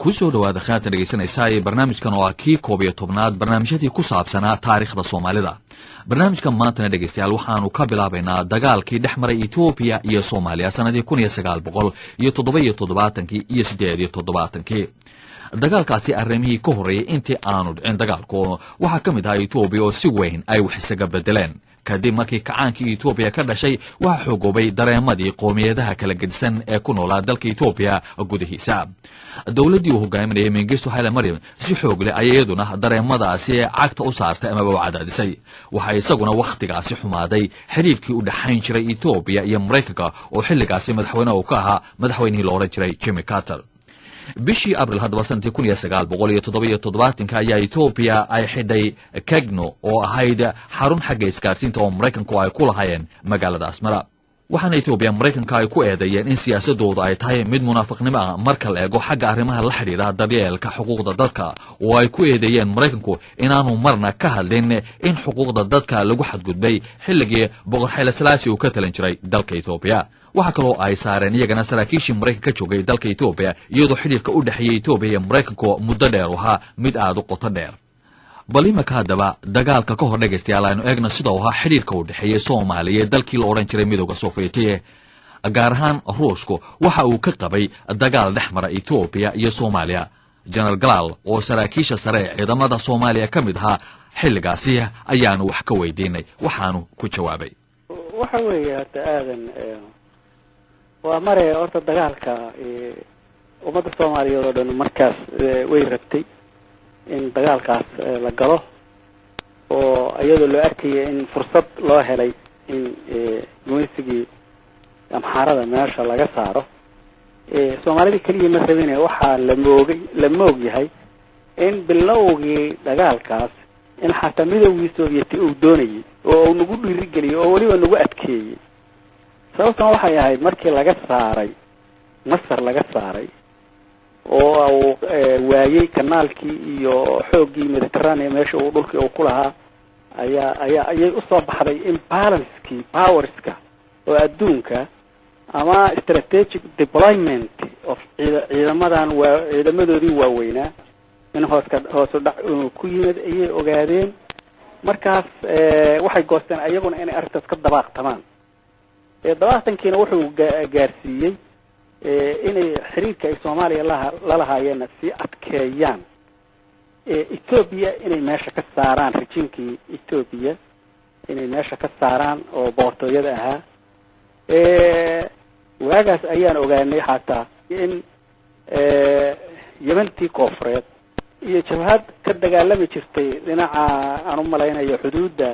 kusoo dhawaada khaaatan dhegaysanaysaa ee barnaamijkan oo ah kii 11aad barnaamijyadii ku saabsanaa taariikhda Soomaalida. barnaamijkan maantana dhegaystayaal waxaanu ka bilaabaynaa dagaalkii dhex maray Itoobiya iyo Soomaaliya sanadii 1977 iyo 78. dagaalkaasi arrimihii ka horeeyay intii aanu dhicin dagaalku waxa ka mid ah Itoobiya oo si weyn ay wax isaga bedeleen kadib markii kacaankii Itoobiya ka dhashay waxa xoogobay dareemadii qoomiyadaha kala gedisan ee ku noolaa dalka Itoobiya gudihiisa. dawladdii uu hogaaminayay Mengistu Haile Mariam si xoog leh ayay iyaduna dareemadaasi cagta u saartay ama u cadaadisay. waxa isaguna waqtigaasi xumaaday xiriirkii u dhaxayn jiray Itoobiya iyo Mareykanka oo xilligaasi madaxweynaha uu ka ahaa madaxweynihii la oran jiray Jimmy Carter. bishii abril haddaba sanadkii 1977 ayaa Itoobiya ay xidhay Kagno oo ahayd xarun xagga isgaarsiinta oo Mareykanku ay ku lahaayeen magaalada Asmara. waxaana Itoobiya Mareykanka ay ku eedeeyeen in siyaasadoodu ay tahay mid munaafiqnimo ah marka la eego xagga arrimaha la xiriira daryeelka xuquuqda dadka oo ay ku eedeeyeen Mareykanku inaanu marna ka hadlin in xuquuqda dadka lagu xadgudbay xilligii boqor Haile Selassie uu ka talan jiray dalka Itoobiya. waxa kaloo ay saareen iyagana saraakiishii Mareykanka ka joogay dalka Itoobiya iyadoo xiriirka u dhaxeeyay Itoobiya iyo Mareykanku muddo dheer ahaa mid aad u qoto dheer. bal imaka haddaba dagaalka ka hor dhegaystayaal aynu eegno sida uu ahaa xiriirka u dhaxeeyay Soomaaliya iyo dalkii la oran jiray midowga Sofiyeetiga. gaar ahaan Ruushku waxa uu ka qabay dagaal dhex mara Itoobiya iyo Soomaaliya. General Galaal oo saraakiisha sare ee ciidamada Soomaaliya ka mid ahaa xilligaasi ayaanu wax ka weydiinay waxaanu ku jawaabay. waxa weeye aadan waa maray horta dagaalka ummadda Soomaaliyeed oo dhan markaas way rabtay in dagaalkaas la galo oo iyadoo loo arkayay in fursad loo helay in gumaysigii amxaarada meesha laga saaro. Soomaalida kaliya ma rabinay waxaa la moog yahay in bilowgii dagaalkaas in xataa midowgii Sovieti uu doonayay oo uu nagu dhiirigeliyay oo waliba nagu adkeeyay. sababtan waxay ahayd markii laga saaray Masar laga saaray oo waayay kanaalkii iyo xoogii Mediterranean meesha uu dhulkii uu ku lahaa ayay u soo baxday imbalance-kii powerska oo adduunka ama strategic deployment of ciidamadoodii waaweynaa in hoos u dhac ku yimid ayay ogaadeen. markaas waxay goosteen ayaguna inay arrintaas ka dabaaqtamaan. dabaaqtankiina wuxuu gaarsiiyey inay xiriirka ay Soomaaliya la lahaayeen si adkeeyaan. Itoobiya inay meesha ka saaraan rejiimkii Itoobiya inay meesha ka saaraan oo boqortooyada ahaa. waagaas ayaan ogaanay xataa in Yementii Koonfureed iyo jabhad ka dagaalami jirtay dhinaca aan u malaynayo xuduudda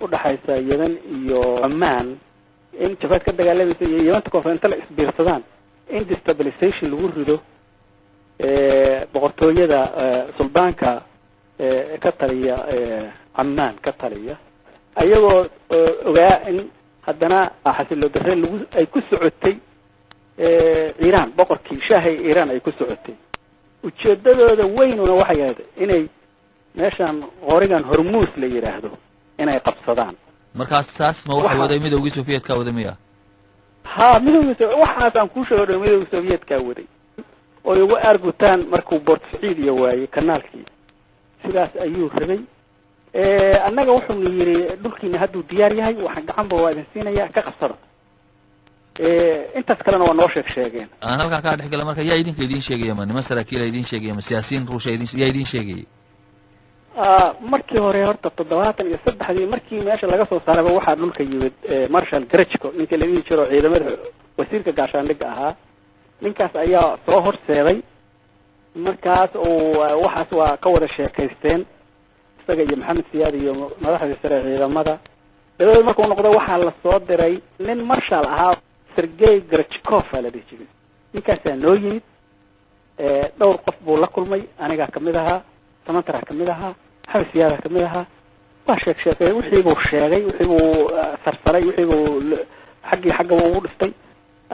u dhaxaysa Yemen iyo Oman in jabhad ka dagaalamaysa iyo Yementii Koonfureed la isbiirsadaan in destabilization lagu rido boqortooyada suldaanka ka taliya Amman ka taliya ayagoo ogaa in haddana xasillo darre ay ku socotay Iran boqorkii Shaahi Iran ay ku socotay. ujeedadooda weynuna waxay ahayd inay meeshan qorigan Hormuz la yiraahdo inay qabsadaan. markaas saas ma waxa waday midowgii Sofiyeetka wadamiya midowgii waxaas aan ku sheegay midowgii Sofiyeetka waday oo ugu argutaan markuu Port Said iyo waayay kanaalkii sidaas ayuu rabay. annaga wuxuu yiri dhulkiina hadduu diyaar yahay waxaan gacan baa idin siinayaa ka qabsada. intaas kalena waa noo sheegeen. aan halka ka dhaxgal marka yaa idin sheegay ma nima saraakiil idin sheegay ma siyaasiyiin Ruush idin sheegay. markii hore horta 73 markii meesha laga soo saaray waxa dhulka yimid Marshal Grechko ninkii la dhihi jiray ciidamada wasiirka gaashaandhigga ahaa. ninkaas ayaa soo horseeday. markaas oo waxaas waa ka wada sheekaysteen isaga iyo Maxamed Siyaad iyo madaxda sare ciidamada. dabadii markuu noqday waxaa la soo diray nin Marshal ahaa Sergey Grechkov la dhihi jiray. ninkaas noo yimid dhowr qof buu la kulmay aniga kamid ahaa Samantara kamid ahaa Maxamed Siyaad kamid ahaa. waa sheegay wixii uu sheegay wixii uu sarsaray wixii uu xagga uu dhistay.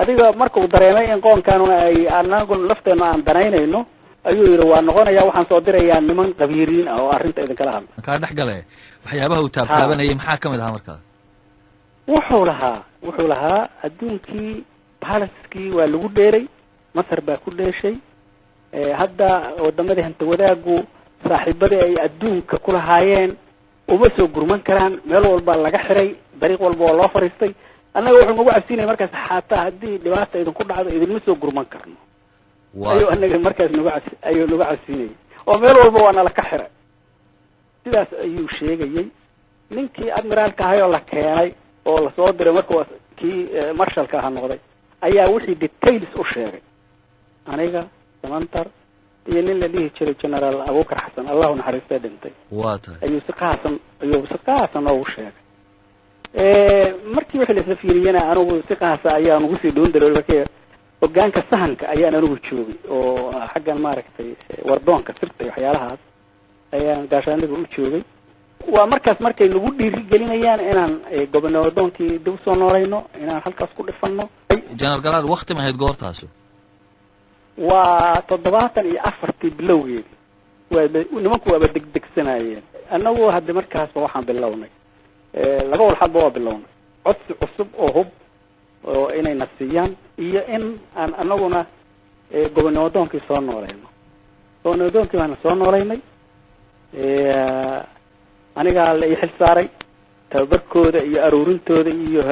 adiga markuu dareemay in qoonkaanuna ay anagu lafteena aan danaynayno ayuu yiri waa noqonaya waxaan soo dirayaa niman qabiiriin oo arrinta idin kala hadla. ka dhaxgalay waxyaabaha uu taabtaabanayay maxaa kamid ahaa markaa? wuxuu lahaa adduunkii balaskii waa lagu dheeray Masar baa ku dheeshay hadda wadamadii hanta wadaagu saaxiibadii ay adduunka ku lahaayeen uma soo gurman karaan meel walba laga xiray dariiq walba oo loo fariistay annaga wuxuu nagu cabsiinaya markaas xataa haddii dhibaata idinku dhacdo idinma soo gurman karno ayuu annaga markaas nagu cabsiinayay oo meel walba waa nala ka xiray sidaas ayuu sheegayey ninkii admiraalka ahayoo la keenay oo lasoo diray marka kii marshalka aha noqday ayaa wixii details u sheegay aniga samantar iyo nin la dhihi jiray generaal abubakar xasan allahu naxariistay dhintay ayuu si qaasan noogu sheegay markii wixii laisla fiiriyana anigu si qaasa ayaan ugu sii dhoon daray markii hogaanka sahanka ayaan anigu joogay oo xaggan maaragtay wardoonka sirta iyo waxyaalahaas ayaan gaashaaniga u joogay waa markaas markay nagu dhiirigelinayaan inaan gobonadoonkii dib usoo noolayno inaan halkaas ku dhifano general galaad waqti ma ahayd goortaasu waa 74 bilowgeedi nimanku waaba degdegsanayeen annagu hadda markaasba waxaan bilownay laba walxadba waa bilownay codsi cusub oo hub oo inay nafsiyaan iyo in aan annaguna gobonadoonkii soo noolayno gobonadoonkii baana soo noolaynay anigaa la ii xil saaray tababarkooda iyo aruurintooda iyo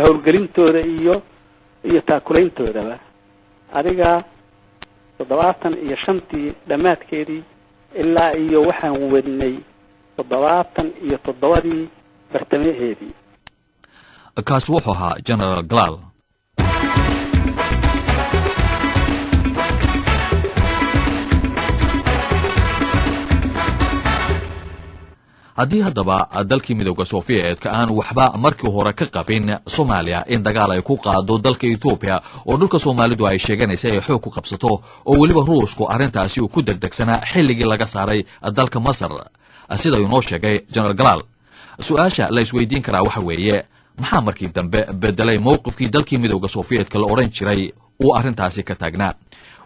howlgelintooda iyo taakulayntoodaba adiga 75 dhammaadkeedii ilaa iyo waxaan wadnay 77 bartamaheedii kaas wuxuu ahaa general galaal haddii haddaba dalkii midowda sofiyeetka aan waxba markii hore ka qabin soomaaliya in dagaal ay ku qaado dalka etoobiya oo dhulka soomaalidu ay sheeganaysa ay xoog ku qabsato oo weliba ruushku arrintaasi uu ku degdegsanaa xilligii laga saaray dalka masar sida uu noo sheegay general galaal su-aasha la isweydiin karaa waxa weeye maxaa markii dambe bedelay mowqifkii dalkii midowda sofiyeetka la odhan jiray uu arrintaasi ka taagnaa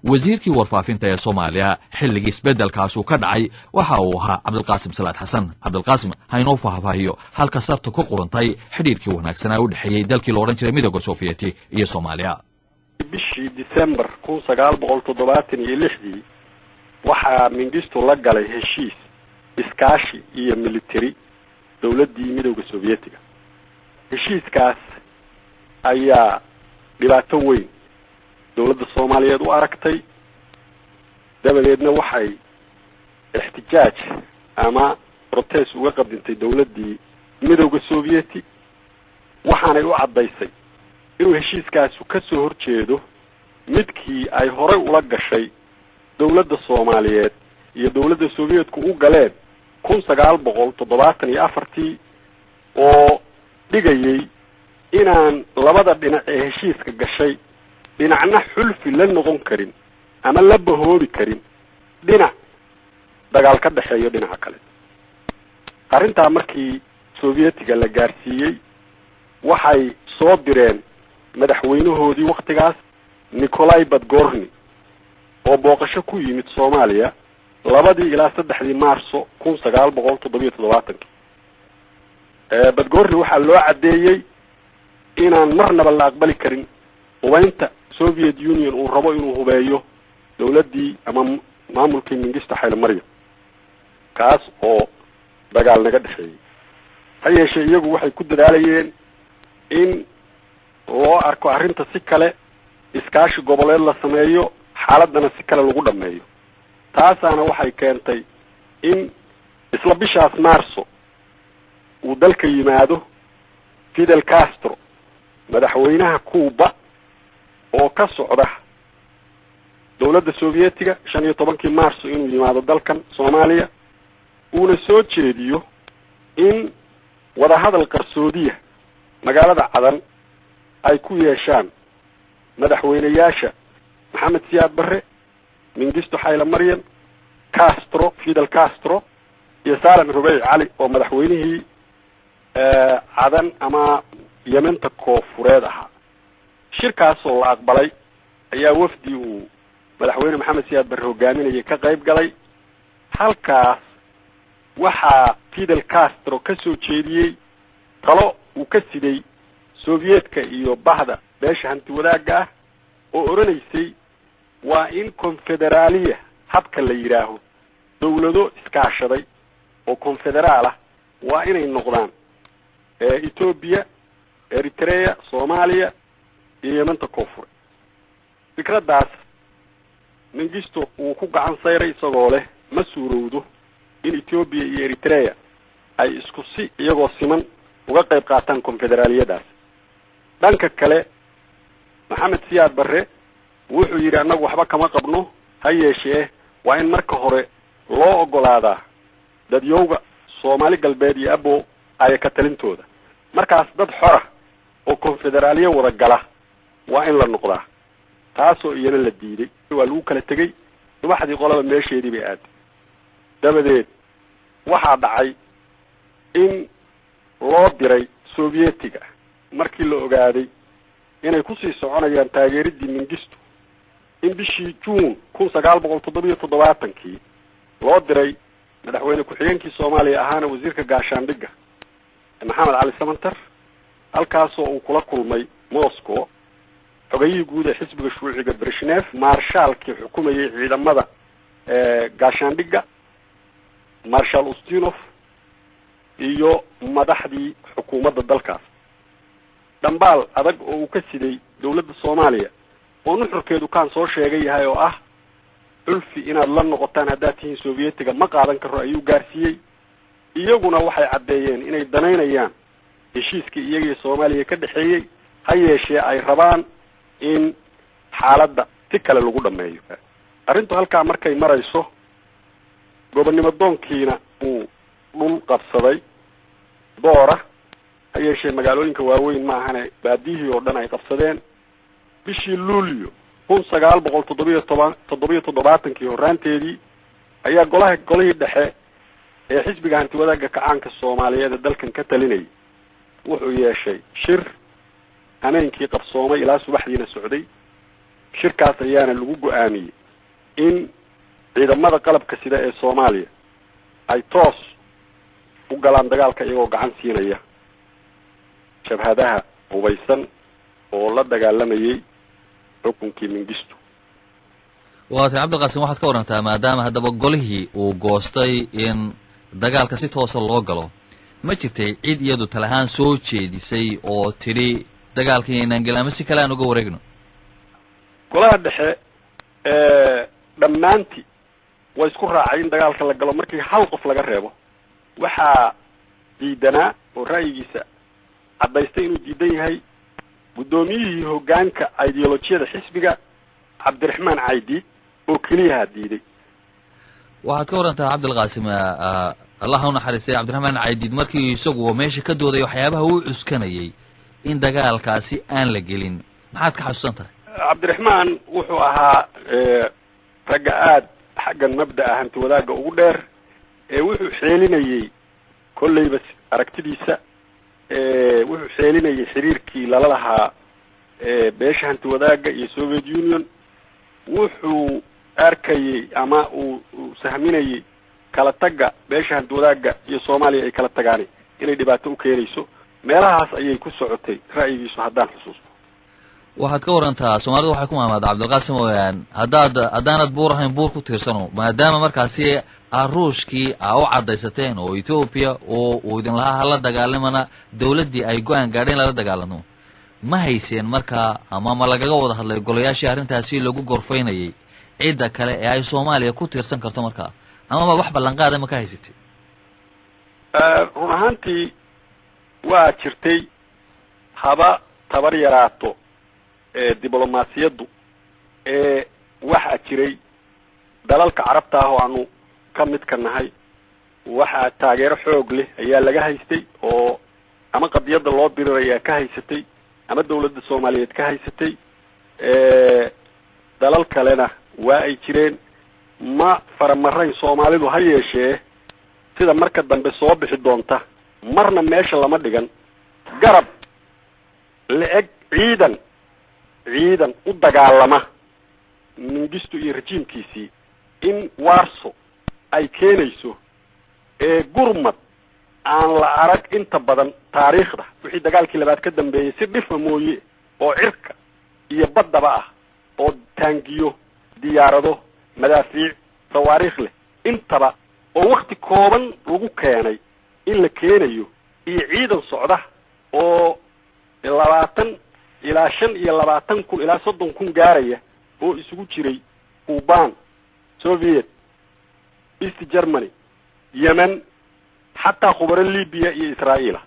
wasiirkii warfaafinta ee soomaaliya xilligii isbeddelkaasuu ka dhacay waxa uu ahaa cabdilqaasim salaad xasan cabdilqaasim haynoo faahfaahiyo halka sabta ku qurantay xidhiirkii wanaagsanaa u dhexeeyey dalkii la odhan jiray midowda sofiyeeti iyo soomaaliya bishii December 1976 waxaa Mengistu la galay heshiis iskaashi iyo military dawladdii midowda sofiyeetiga heshiiskaas ayaa dhibaato weyn dawladda Soomaaliyeed u aragtay dabadeedna waxay ixtijaaj ama protest uga qabdintay dawladdii midowda Soviyeeti waxaanay u cadaysay inuu heshiiskaas ka soo horjeedo midkii ay horey ula gashay dawladda Soomaaliyeed iyo dawladda Soviyeetku u galeen 1974 oo dhigayay inaan labada dhinac ee heshiiska gashay dhinacna xulfi la noqon karin ama la bahoobi karin dhinac dagaal ka dhaxeeyo dhinaca kale arrintaa markii Soviyeetiga la gaarsiiyey waxay soo direen madaxweynahoodii waqtigaas Nikolai Badgorny oo booqasho ku yimid Soomaaliya 2 ilaa 3 Maarso 1977 Badgorny waxaa loo cadeeyay inaan marnaba la aqbali karin hubaynta Soviet Union uu rabo inuu hubeeyo dawladdii ama maamulkii Mengistu Haile Mariam kaas oo dagaal naga dhexeeyay hayeeshee iyagu waxay ku dadaalayeen in loo arko arrinta si kale iskaashi goboleed la sameeyo xaaladana si kale lagu dhameeyo taasaana waxay keentay in isla bishaas Maarso uu dalka yimaado Fidel Castro madaxweynaha Cuba oo ka socda dawladda Soviyeetiga 15 Maarso inuu yimaado dalkan Soomaaliya uuna soo jeediyo in wada hadal qarsoodiya magaalada Cadan ay ku yeeshaan madaxweynayaasha Maxamed Siyaad Barre Mengistu Haile Mariam Castro Fidel Castro iyo Salam Rubey Ali oo madaxweynihii Cadan ama Yementa Koonfureed ahaa shirkaas oo la aqbalay ayaa wafdi uu madaxweyne Maxamed Siyaad Barre hogaaminayay ka qayb galay halkaas waxaa Fidel Castro ka soo jeediyey talo uu ka siday Soviyeetka iyo bahda beesha hanti wadaagga ah oo oranaysay وإن كونفدرالية habka la yiraaho dawlado iskaashaday oo konfederaal ah waa inay noqdaan Ethiopia, Eritrea, Soomaaliya iyo Yemen-ta Koonfur. fikradaas Mengistu uu ku gacan sayray isagoo leh ma suurowdo in Ethiopia iyo Eritrea ay isku si iyagoo siman uga qayb qaataan konfederaaliyadaas. dhanka kale Maxamed Siyaad Barre wuxuu yiri anagu waxba kama qabno ha yeeshee waa in marka hore loo ogolaadaa dadyowga Soomaali galbeed iyo abo ay ka talintooda markaas dad xora oo konfederaaliye wada gala waa in la noqdaa taasoo iyana la diiday waa lagu kala tagay waxdii qolaba meesheedii bay aad dabadeed waxaa dhacay in loo diray Sovietiga markii la ogaaday inay ku sii soconayaan taageeridii Mengistu in bishii June 1977 loo diray madaxweyne ku-xigeenkii Soomaaliya ahaana wasiirka gaashaandhigga Maxamed Cali Samantar halkaasoo uu kula kulmay Moscow xogayihii guud ee xisbiga shuuciga Brezhnev marshaalkii xukumayay ciidamada gaashaandhigga Marshal Ustinov iyo madaxdii xukuumadda dalkaas dambaal adag oo uu ka siday dawladda Soomaaliya oo nuxurkeedu kaan soo sheegay yahay oo ah ulfi inaad la noqotaan haddaad tihiin Sovietiga ma qaadan karo ayuu gaarsiiyey iyaguna waxay cadeeyeen inay danaynayaan heshiiskii iyaga iyo Soomaaliya ka dhaxeeyay ha yeeshee ay rabaan in xaaladda si kale lagu dhameeyo arrintu halkaa markay marayso gobonnimo doonkiina uu dhul qabsaday doora ha yeeshee magaalooyinka waaweyn ma ahane baadiyihii oo dhan ay qabsadeen bishii Luulyo 1977 horaanteedii ayaa golihii dhexe ee xisbiga hanti wadaagga kacaanka Soomaaliyeed ee dalkan ka talinayay wuxuu yeeshay shir hameenkii qabsoomay ilaa subaxdiina socday shirkaas ayaana lagu go'aamiyey in ciidamada qalabka sida ee Soomaaliya ay toos u galaan dagaalka iyagoo gacan siinaya jabhadaha hubaysan oo la dagaalamayay xukunkii Mengistu. waata Cabdiqaasim waxaad ka warantaa maadaama haddaba golihii uu goostay in dagaalka si toos loo galo ma jirtay cid iyadu talahaan soo jeedisay oo tiri dagaalkii inaan galama si kale aan uga wareegno golaha dhexe dhammaantii way isku raacay in dagaalka la galo markii hal qof laga reebo waxaa diidanaa oo ra'yigiisa cadaystay inuu diidan yahay guddoomiyihii hoggaanka ideolojiyada xisbiga Cabdiraxmaan Caydiid oo kaliya diiday waxaad ka warantaa Cabdiqaasim Allah ha naxariistay Cabdiraxmaan Caydiid markii isagu meesha ka dooday waxyaabaha uu cuskanayay in dagaalkaasi aan la gelin maxaad ka xasuusantahay Cabdiraxmaan wuxuu ahaa ragga aad xaggan mabda'a hanti wadaagga ugu dheer ee wuxuu xeelinayay kollayba aragtidiisa wuxuu xeelinayay xiriirkii lala lahaa beesha hanti wadaagga iyo Soviet Union wuxuu arkayay ama uu sahminayay kala tagga beesha hanti wadaagga iyo Soomaaliya ay kala tagaan inay dhibaato u keenayso meelahaas ayay ku socotay ra'yigiisu haddaan xusuusto waxaad ka warantaa Soomaalidu waxay ku maamulada Cabdiqaasim ooyaan haddaanad buur ahayn buur ku tiirsano maadaama markaasi Ruushkii u cadaysateen oo Ethiopia oo uu idin lahaa la dagaalamana dawladdii ay go'aan gaadheen la dagaalano ma hayseen markaa ama ma lagaga wada hadlay golayaashii arrintaasi lagu gorfaynayay cida kale ee ay Soomaaliya ku tiirsan karto markaa ama wax ballan qaaday ma ka haysatay run ahaantii waa jirtay haba tabar yaraato diblomaasiyaddu waxa jiray dalalka carabta ah oo aanu ka mid ka nahay waxa taageero xoog leh ayaa laga haystay oo ama qadiyada loo diriraya ka haysatay ama dawladda Soomaaliyeed ka haysatay dalal kalena waa ay jireen ma faramaray Soomaalidu ha yeeshee sida marka dambe soo bixi doonta marna meesha lama dhigan garab leeg ciidan u dagaalama Mengistu iyo rejiimkiisii in Warsaw ay keenayso gurmad aan la arag inta badan taariikhda wixii dagaalkii labaad ka dambeeyay si dhif mooye oo cirka iyo baddaba ah oo taangiyo diyaarado madaafiic tawaariikh leh intaba oo waqti kooban lagu keenay in la keenayo iyo ciidan socda oo 20 ilaa 25 kun ilaa 30 kun gaaraya oo isugu jiray Kuban, Soviet, East Germany, Yemen, حتى خبر ليبيا iyo Israa'iil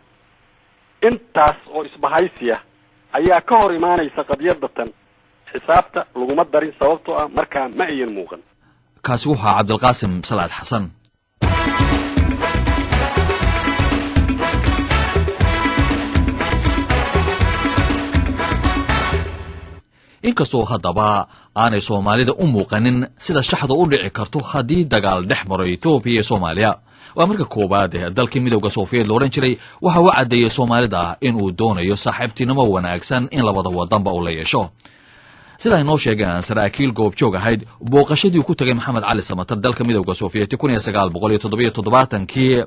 intaas oo isbahaysiya ayaa ka hor imaanaysa qadiyadatan xisaabta laguma darin sababtoo ah markaa ma ayan muuqan kaasi waxa Cabdulqaasim Salaad Xasan inkastoo haddaba aanay Soomaalida u muuqanin sida shaxda u dhici karto haddii dagaal dhex maro Itoobiya iyo Soomaaliya waa marka koobaad ee dalkii midowga Soviet loo oran jiray waxa uu cadeeyay Soomaalida in uu doonayo saaxiibtinimo wanaagsan in labada wadanba uu la yeesho sida ay noo sheegeen saraakiil goobjoog ahayd booqashadii ku tagay Maxamed Cali Samatar dalka midowga Soviet 1977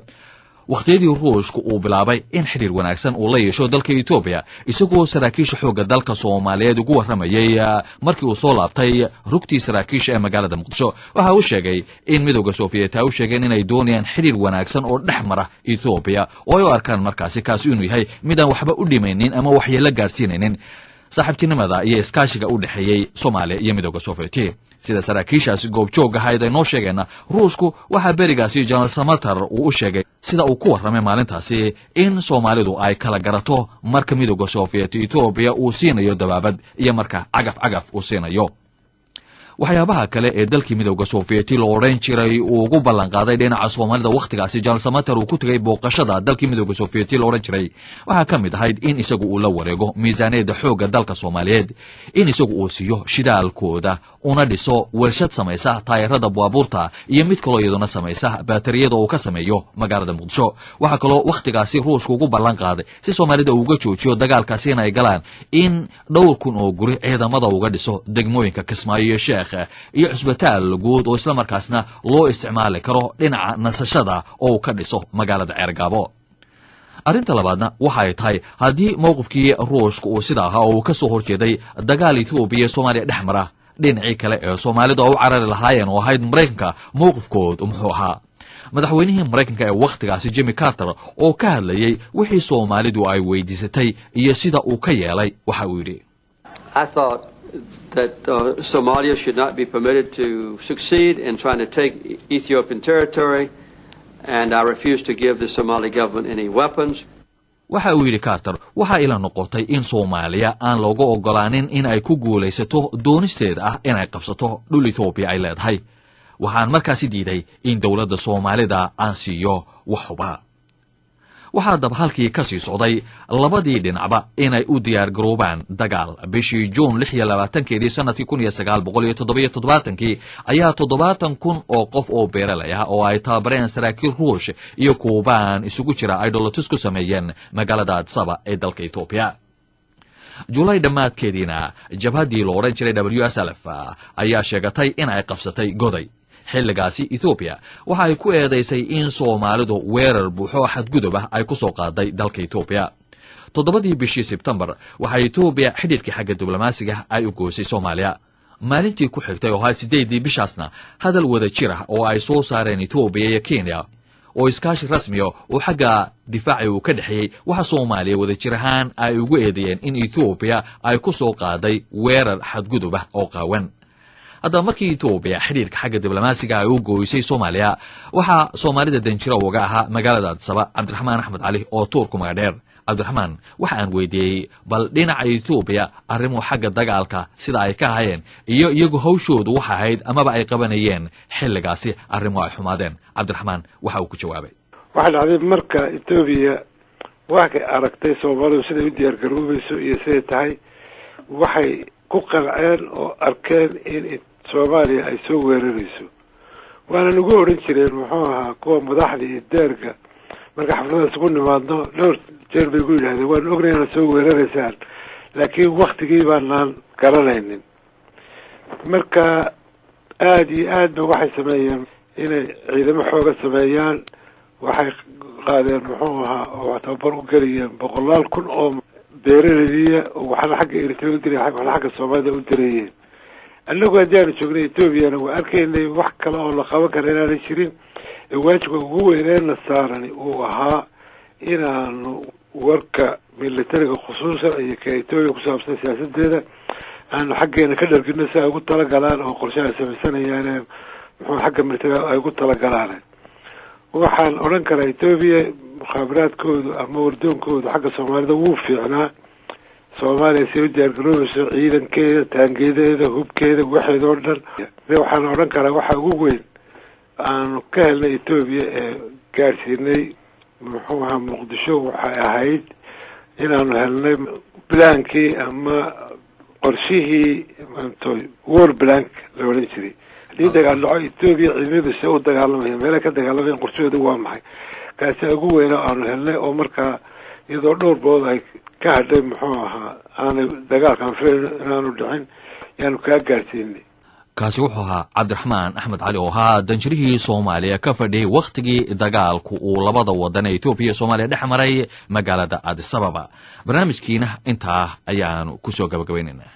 waqtiyadii Ruushku uu bilaabay in xiriir wanaagsan uu la yeesho dalka Itoobiya isagoo saraakiisha xooga dalka Soomaaliyeed ugu waramayay markii uu soo laabtay rugtii saraakiisha ee magaalada Muqdisho waxa uu sheegay in midowga Soviet ay u sheegeen inay doonayaan xiriir wanaagsan oo dhexmara Itoobiya oo ay arkaan markaasi kaasi inuu yahay mid aan waxba u dhimaynin ama waxyeello gaarsiinaynin saaxiibtinimada iyo iskaashiga u dhaxeeyay Soomaaliya iyo midowga Soviet sida saraakiishaasi goobjoog ahayd ay noo sheegeen Ruushku waxa berigaasi General Samatar uu u sheegay sida uu ku waramay maalintaasi in Soomaalidu ay kala garato marka midowga Soviet Itoobiya uu siinayo dabaabad iyo marka cagaf uu siinayo waxyaabaha kale ee dalkii midowga Soviet loo oran jiray uu ugu ballan qaaday dhinaca Soomaalida waqtigaasi General Samatar uu ku tagay booqashada dalkii midowga Soviet loo oran jiray waxa kamid ahayd in isagu uu la wareego miisaaniyada xooga dalka Soomaaliyeed in isagu uu siiyo shidaalkooda una dhiso warshad samaysa taayirada baabuurta iyo mid kale iyaduna samaysa baatariyada oo ka sameeyo magaalada Muqdisho waxa kale waqtigaasi Ruushku ugu ballan qaaday si Soomaalida uga joojiyo dagaalkaasi inay galaan in dhowr kun oo guri ciidamada uga dhiso degmooyinka Kismaayo iyo iyo cusbitaal guud oo isla markaasna loo isticmaali karo dhinaca nasashada oo ka dhiso magaalada Ceergaabo arinta labaadna waxay tahay hadii mowqifkii Ruushku uu sida ahaa oo ka soo horjeeday dagaal Itoobiya iyo Soomaaliya dhexmara dhinacii kale ee Soomaalida oo carari lahaayeen oo ahayd Mareykanka mowqifkood muxuu ahaa madaxweynihii Mareykanka ee waqtigaasi Jimmy Carter oo ka hadlayay wixii Soomaalidu ay weydiisatay iyo sida uu ka yeelay waxa uu yiri that Somalia should not be permitted to succeed in trying to take Ethiopian territory, and I refuse to give the Somali government any weapons. waxa uu yiri Carter waxa ila noqotay in Soomaaliya aan looga ogolaanin in ay ku guuleysato doonisteeda ah in ay qabsato dhul Itoobiya ay leedahay waxaan markaasi diiday in dawladda Soomaalida aan siiyo waxba waxa dab halkii ka sii socday labadii dhinacba inay u diyaar garoobaan dagaal bishii June 26 sanadkii 1977 ayaa 70 kun oo qof oo beeralay ah oo ay tababareen saraakiil Ruush iyo Kuban isugu jira ay dowladdu ku sameeyeen magaalada Addis Ababa ee dalka Itoobiya July dhamaadkeedina jabhadii loo oran jiray WSLF ayaa sheegatay in ay qabsatay Goday xilligaasi Itoobiya waxa ay ku eedeysay in Soomaalidu weerar buuxo xadgudub ah ay ku soo qaaday dalka Itoobiya 7 bishii September waxa Itoobiya xidhiidhkii xagga diblomaasiga ay u goosay Soomaaliya maalintii ku xigtay oo 8 bishaasna hadal wada jir ah oo ay soo saareen Itoobiya iyo Kenya oo iskaashi rasmi ah oo xagga difaaci uu ka dhaxeeyay waxa Soomaaliya wada jir ahaan ay ugu eedeeyeen in Itoobiya ay ku soo qaaday weerar xadgudub ah oo qaawan hadda markii Itoobiya xiriirka xagga diblomaasiga ay u gooysay Soomaaliya waxa Soomaalida danjiro uga ahaa magaalada Addis Ababa Cabdiraxmaan Axmed Cali oo Turku magaadheer Cabdiraxmaan waxa aan weydiiyay bal dhinaca Itoobiya arrimo xagga dagaalka sida ay ka hayeen iyo iyagu hawshoodu waxa ahayd amaba ay qabanayeen xilligaasi arrimo ay xumaadeen Cabdiraxmaan waxa uu ku jawaabay waxa dhacday marka Itoobiya waxa aragtay Soomaalidu sida u diyaar garoobayso iyo sida tahay waxay ku qalceen oo arkeen in Soomaaliya ay soo weerarayso waana ugu oran jireen wuxuu ahaa kuwa madaxda iyo deerka marka xafladda isugu nimaadno dhowr jeer bay ku yidhaahdeen waan ognahay inaad soo weeraraysaan laakiin waqtigii baanaan garanaynin marka aad iyo aad ba waxay sameeyeen inay ciidamo xooga sameeyaan waxay qaadeen muxuu ahaa oo tababar u geliyeen 100 kun oo beeraleyda waxna xagga Eritrea waxna xagga Soomaalida u direeyeen annagu haddaanu joognay etoobiyana waa arkaynay wax kale oo la qaban kara inaanay jirin waajibka ugu weyneena saarani uu ahaa inaanu warka militariga khusuusan iyo ka etoobiya ku saabsan siyaasadeeda aanu xaggeena ka dhargino si ay ugu talagalaan oo qorshe ay samaysanayaan muxuu xagga militariga ay ugu talagalaan waxaan odhan karaa etoobiya mukhaabaraadkoodu ama wardoonkoodu xagga soomaalida wuu fiicnaa soomaaliya si u diyaargaroobayso ciidankeeda taangeedadeeda hubkeeda waxeeda oo dhan waxaan odhan karaa waxa ugu weyn aanu ka helnay etoobiya ee gaadhsiinay muxuu ahaa muqdisho waxay ahayd inaanu helnay blaankii ama qorshihii war blank la odhan jiray haddii dagaal dhaco etoobiya ciidamadu se u dagaalamaya meelay ka dagaalamayaan qorshahooda waa maxay kaasi ugu weyna aanu helnay oo markaa iyadoo dhowr bood ay ka hadhay muxuu ahaa aanay dagaalkan filayn inaanu dhicin yaanu kaa gaadhsiinay kaasi wuxuu ahaa cabdiraxmaan axmed cali oo ahaa danjirihii soomaaliya ka fadhiyey wakhtigii dagaalku uu labada wadan ee etoobiya iyo soomaaliya dhex maray magaalada addis ababa barnaamijkiina intaa ayaanu ku soo gabagabaynaynaa